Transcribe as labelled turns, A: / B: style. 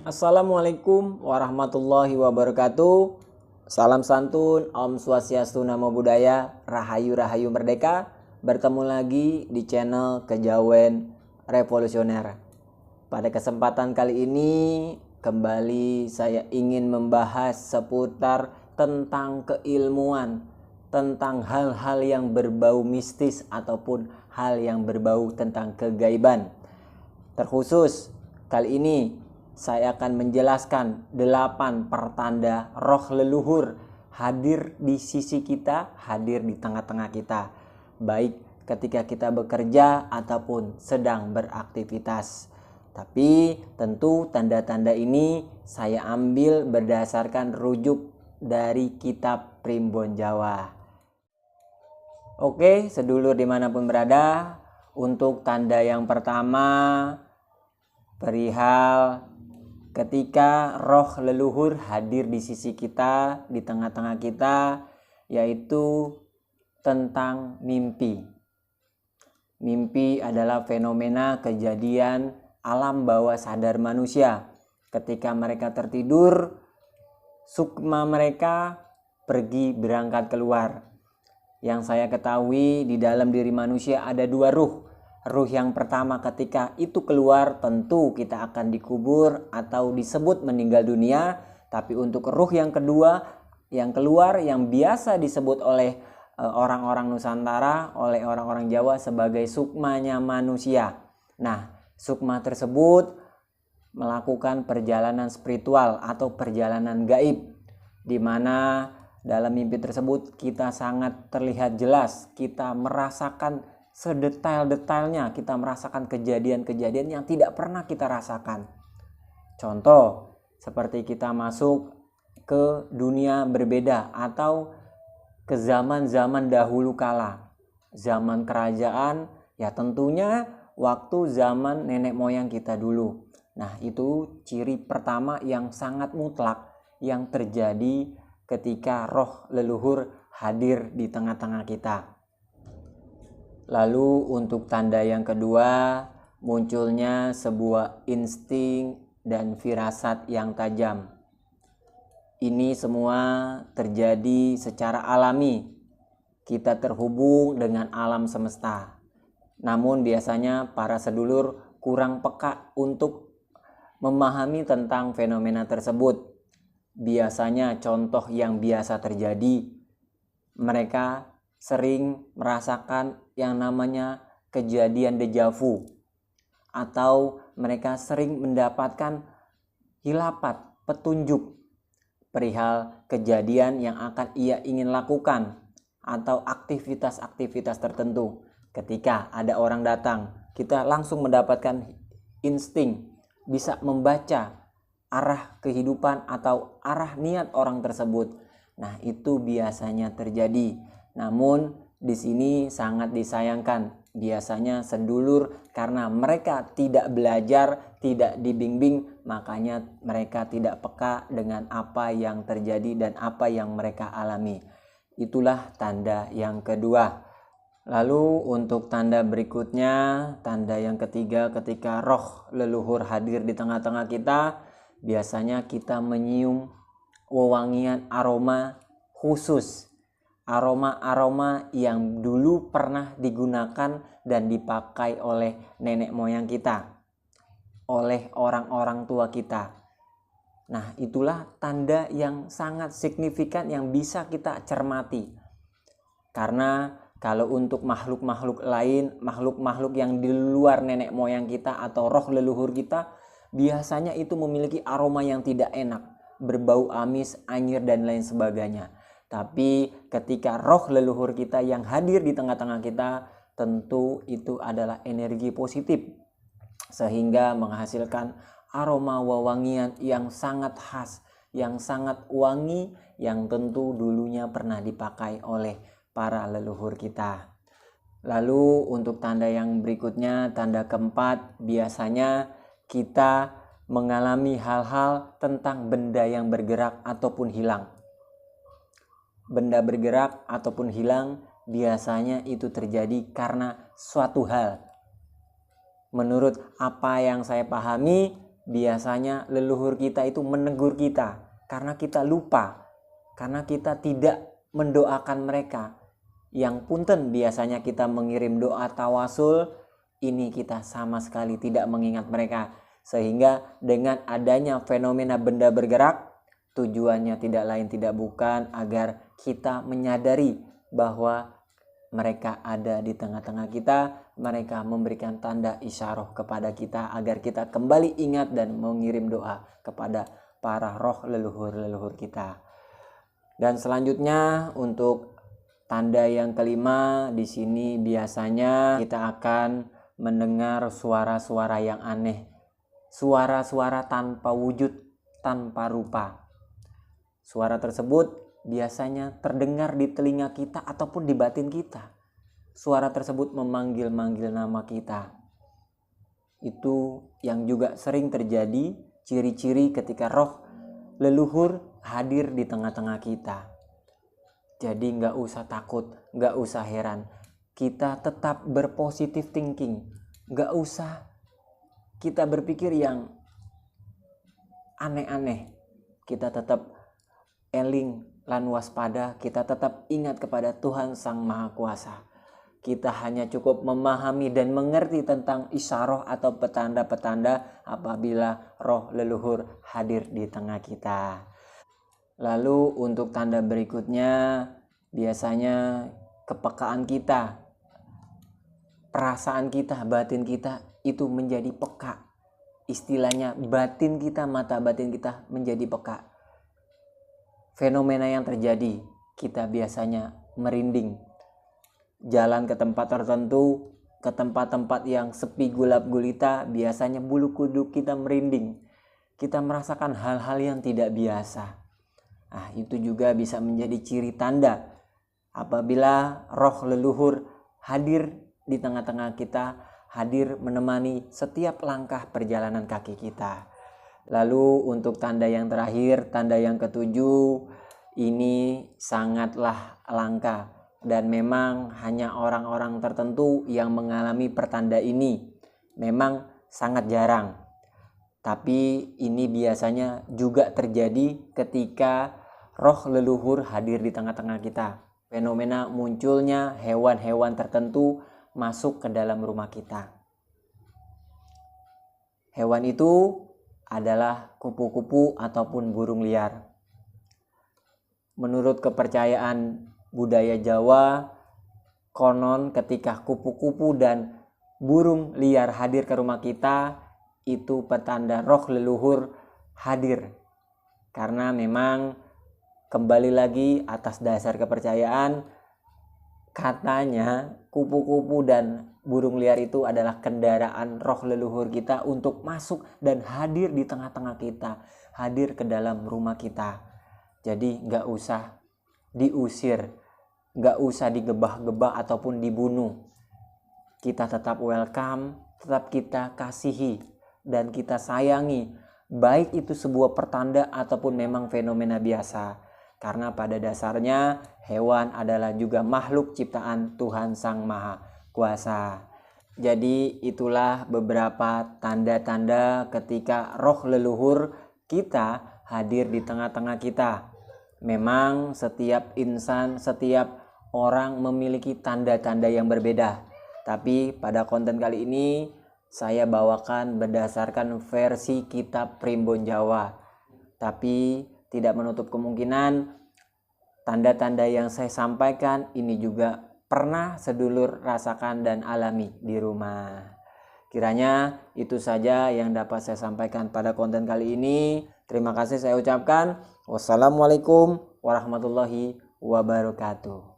A: Assalamualaikum warahmatullahi wabarakatuh. Salam santun, Om Swastiastu, Namo Buddhaya, Rahayu Rahayu Merdeka. Bertemu lagi di channel Kejawen Revolusioner. Pada kesempatan kali ini kembali saya ingin membahas seputar tentang keilmuan, tentang hal-hal yang berbau mistis ataupun hal yang berbau tentang kegaiban. Terkhusus kali ini saya akan menjelaskan 8 pertanda roh leluhur hadir di sisi kita, hadir di tengah-tengah kita, baik ketika kita bekerja ataupun sedang beraktivitas. Tapi tentu tanda-tanda ini saya ambil berdasarkan rujuk dari kitab Primbon Jawa. Oke, sedulur dimanapun berada, untuk tanda yang pertama perihal ketika roh leluhur hadir di sisi kita, di tengah-tengah kita, yaitu tentang mimpi. Mimpi adalah fenomena kejadian alam bawah sadar manusia. Ketika mereka tertidur, sukma mereka pergi berangkat keluar. Yang saya ketahui, di dalam diri manusia ada 2 ruh. Ruh yang pertama ketika itu keluar tentu kita akan dikubur atau disebut meninggal dunia. Tapi untuk ruh yang kedua yang keluar, yang biasa disebut oleh orang-orang Nusantara, oleh orang-orang Jawa sebagai sukmanya manusia. Nah, sukma tersebut melakukan perjalanan spiritual atau perjalanan gaib, di mana dalam mimpi tersebut kita sangat terlihat jelas, kita merasakan sedetail-detailnya, kita merasakan kejadian-kejadian yang tidak pernah kita rasakan. Contoh, seperti kita masuk ke dunia berbeda atau ke zaman-zaman dahulu kala. Zaman kerajaan, ya tentunya waktu zaman nenek moyang kita dulu. Nah, itu ciri pertama yang sangat mutlak yang terjadi ketika roh leluhur hadir di tengah-tengah kita. Lalu untuk tanda yang kedua, munculnya sebuah insting dan firasat yang tajam. Ini semua terjadi secara alami. Kita terhubung dengan alam semesta. Namun biasanya para sedulur kurang peka untuk memahami tentang fenomena tersebut. Biasanya contoh yang biasa terjadi, mereka sering merasakan yang namanya kejadian dejavu, atau mereka sering mendapatkan hilapat, petunjuk perihal kejadian yang akan ia ingin lakukan atau aktivitas-aktivitas tertentu. Ketika ada orang datang, kita langsung mendapatkan insting, bisa membaca arah kehidupan atau arah niat orang tersebut. Nah, itu biasanya terjadi. Namun di sini sangat disayangkan, biasanya sedulur karena mereka tidak belajar, tidak dibimbing, makanya mereka tidak peka dengan apa yang terjadi dan apa yang mereka alami. Itulah tanda yang kedua. Lalu untuk tanda berikutnya, tanda yang ketiga, ketika roh leluhur hadir di tengah-tengah kita, biasanya kita menyium wewangian aroma khusus, aroma-aroma yang dulu pernah digunakan dan dipakai oleh nenek moyang kita, oleh orang-orang tua kita. Nah, itulah tanda yang sangat signifikan yang bisa kita cermati. Karena kalau untuk makhluk-makhluk lain, makhluk-makhluk yang di luar nenek moyang kita atau roh leluhur kita, biasanya itu memiliki aroma yang tidak enak, berbau amis, anyir, dan lain sebagainya. Tapi ketika roh leluhur kita yang hadir di tengah-tengah kita, tentu itu adalah energi positif, sehingga menghasilkan aroma wewangian yang sangat khas, yang sangat wangi, yang tentu dulunya pernah dipakai oleh para leluhur kita. Lalu untuk tanda yang berikutnya, tanda keempat, biasanya kita mengalami hal-hal tentang benda yang bergerak ataupun hilang. Benda bergerak ataupun hilang biasanya itu terjadi karena suatu hal. Menurut apa yang saya pahami, biasanya leluhur kita itu menegur kita karena kita lupa, karena kita tidak mendoakan mereka. Yang punten biasanya kita mengirim doa tawasul, ini kita sama sekali tidak mengingat mereka. Sehingga dengan adanya fenomena benda bergerak, tujuannya tidak lain tidak bukan agar kita menyadari bahwa mereka ada di tengah-tengah kita, mereka memberikan tanda isyarah kepada kita agar kita kembali ingat dan mengirim doa kepada para roh leluhur-leluhur kita. Dan selanjutnya untuk tanda yang kelima, di sini biasanya kita akan mendengar suara-suara yang aneh, suara-suara tanpa wujud, tanpa rupa. Suara tersebut biasanya terdengar di telinga kita ataupun di batin kita. Suara tersebut memanggil-manggil nama kita. Itu yang juga sering terjadi, ciri-ciri ketika roh leluhur hadir di tengah-tengah kita. Jadi nggak usah takut, nggak usah heran. Kita tetap berpositif thinking. Nggak usah kita berpikir yang aneh-aneh. Kita tetap eling lan waspada, kita tetap ingat kepada Tuhan Sang Maha Kuasa. Kita hanya cukup memahami dan mengerti tentang isyarah atau petanda-petanda apabila roh leluhur hadir di tengah kita. Lalu untuk tanda berikutnya, biasanya kepekaan kita, perasaan kita, batin kita itu menjadi peka. Istilahnya batin kita, mata batin kita menjadi peka. Fenomena yang terjadi, kita biasanya merinding. Jalan ke tempat tertentu, ke tempat-tempat yang sepi gulap gulita, biasanya bulu kuduk kita merinding. Kita merasakan hal-hal yang tidak biasa. Nah, itu juga bisa menjadi ciri tanda apabila roh leluhur hadir di tengah-tengah kita, hadir menemani setiap langkah perjalanan kaki kita. Lalu untuk tanda yang terakhir, tanda yang ketujuh, ini sangatlah langka dan memang hanya orang-orang tertentu yang mengalami pertanda ini. Memang sangat jarang. Tapi ini biasanya juga terjadi ketika roh leluhur hadir di tengah-tengah kita. Fenomena munculnya hewan-hewan tertentu masuk ke dalam rumah kita. Hewan itu adalah kupu-kupu ataupun burung liar. Menurut kepercayaan budaya Jawa, konon ketika kupu-kupu dan burung liar hadir ke rumah kita, itu petanda roh leluhur hadir. Karena memang kembali lagi atas dasar kepercayaan, katanya kupu-kupu dan burung liar itu adalah kendaraan roh leluhur kita untuk masuk dan hadir di tengah-tengah kita, hadir ke dalam rumah kita. Jadi gak usah diusir, gak usah digebah-gebah ataupun dibunuh. Kita tetap welcome, tetap kita kasihi dan kita sayangi, baik itu sebuah pertanda ataupun memang fenomena biasa. Karena pada dasarnya hewan adalah juga makhluk ciptaan Tuhan Sang Maha Kuasa. Jadi itulah beberapa tanda-tanda ketika roh leluhur kita hadir di tengah-tengah kita. Memang setiap insan, setiap orang memiliki tanda-tanda yang berbeda. Tapi pada konten kali ini saya bawakan berdasarkan versi kitab Primbon Jawa. Tapi tidak menutup kemungkinan tanda-tanda yang saya sampaikan ini juga pernah sedulur rasakan dan alami di rumah. Kiranya itu saja yang dapat saya sampaikan pada konten kali ini. Terima kasih saya ucapkan. Wassalamualaikum warahmatullahi wabarakatuh.